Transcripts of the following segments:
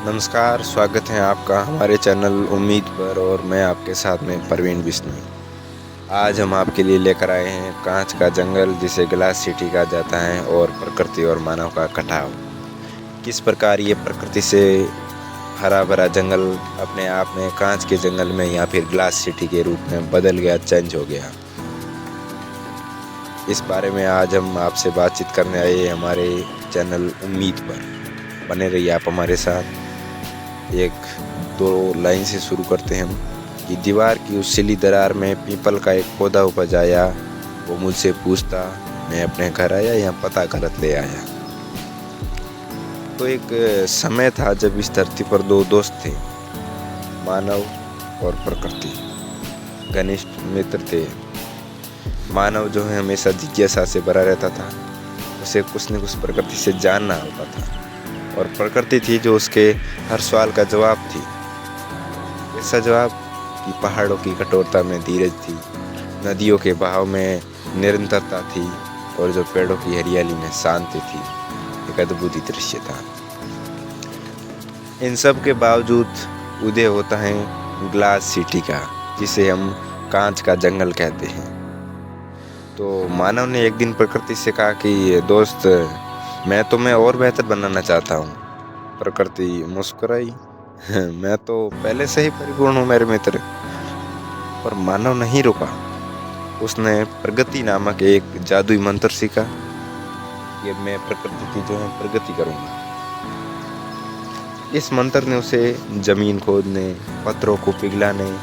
नमस्कार, स्वागत है आपका हमारे चैनल उम्मीद पर और मैं आपके साथ में परवीन बिश्नोई। आज हम आपके लिए लेकर आए हैं कांच का जंगल जिसे ग्लास सिटी कहा जाता है और प्रकृति और मानव का कटाव। किस प्रकार ये प्रकृति से हरा भरा जंगल अपने आप में कांच के जंगल में या फिर ग्लास सिटी के रूप में बदल गया, चेंज हो गया। इस बारे में आज हम आपसे बातचीत करने आए हैं हमारे चैनल उम्मीद पर। बने रहिए आप हमारे साथ। एक दो लाइन से शुरू करते हैं हम कि दीवार की उस सिली दरार में पीपल का एक पौधा उपज आया। वो मुझसे पूछता, मैं अपने घर आया या पता गलत ले आया। तो एक समय था जब इस धरती पर दो दोस्त थे, मानव और प्रकृति। घनिष्ठ मित्र थे। मानव जो है हमेशा जिज्ञासा से भरा रहता था, उसे कुछ न कुछ प्रकृति से जानना होता था, और प्रकृति थी जो उसके हर सवाल का जवाब थी। ऐसा जवाब कि पहाड़ों की कठोरता में धीरज थी, नदियों के बहाव में निरंतरता थी, और जो पेड़ों की हरियाली में शांति थी। एक अद्भुत दृश्य था। इन सब के बावजूद उदय होता है ग्लास सिटी का, जिसे हम कांच का जंगल कहते हैं। तो मानव ने एक दिन प्रकृति से कहा कि दोस्त, मैं तुम्हें और बेहतर बनाना चाहता हूँ। प्रकृति मुस्कुराई, मैं तो पहले से ही परिपूर्ण हूँ मेरे मित्र। पर मानव नहीं रुका। उसने प्रगति नामक एक जादुई मंत्र सीखा कि मैं प्रकृति की जो है प्रगति करूँगा। इस मंत्र ने उसे जमीन खोदने, पत्थरों को पिघलाने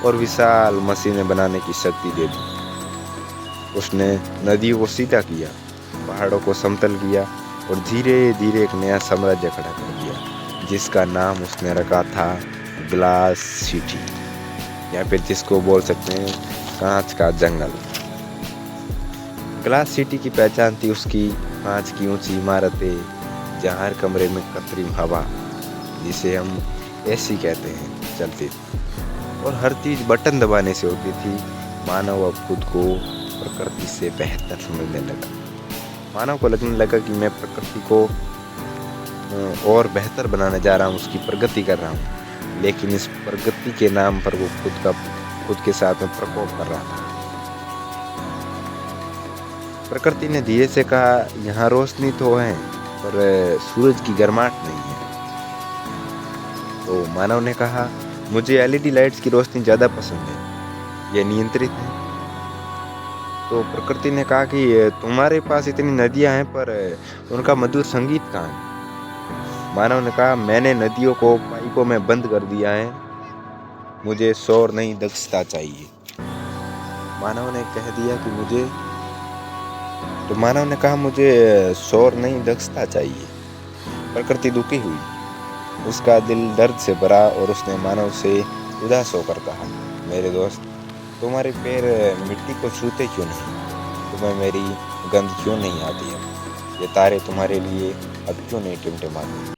और विशाल मशीनें बनाने की शक्ति दे दी। उसने नदियों को सीधा किया, पहाड़ों को समतल किया और धीरे धीरे एक नया साम्राज्य खड़ा कर दिया, जिसका नाम उसने रखा था ग्लास सिटी, या फिर जिसको बोल सकते हैं कांच का जंगल। ग्लास सिटी की पहचान थी उसकी कांच की ऊंची इमारतें, जहाँ हर कमरे में कृत्रिम हवा, जिसे हम एसी कहते हैं, चलती थी, और हर चीज़ बटन दबाने से होती थी। मानव अब खुद को प्रकृति से बेहतर समझने लगा। मानव को लगने लगा कि मैं प्रकृति को और बेहतर बनाने जा रहा हूँ, उसकी प्रगति कर रहा हूँ। लेकिन इस प्रगति के नाम पर वो खुद के साथ में प्रकोप कर रहा था। प्रकृति ने धीरे से कहा, यहाँ रोशनी तो है पर सूरज की गर्माहट नहीं है। तो मानव ने कहा, मुझे एलईडी लाइट्स की रोशनी ज़्यादा पसंद है, ये नियंत्रित है। तो प्रकृति ने कहा कि तुम्हारे पास इतनी नदियां हैं पर उनका मधुर संगीत कहाँ है। मानव ने कहा, मैंने नदियों को पाइपों में बंद कर दिया है, मुझे शोर नहीं दक्षता चाहिए। मानव ने कह दिया कि मानव ने कहा, मुझे शोर नहीं दक्षता चाहिए। प्रकृति दुखी हुई, उसका दिल दर्द से भरा और उसने मानव से उदास होकर कहा, मेरे दोस्त, तुम्हारे पैर मिट्टी को छूते क्यों नहीं? तुम्हें मेरी गंध क्यों नहीं आती है? ये तारे तुम्हारे लिए अब क्यों नहीं टिमटिमाते?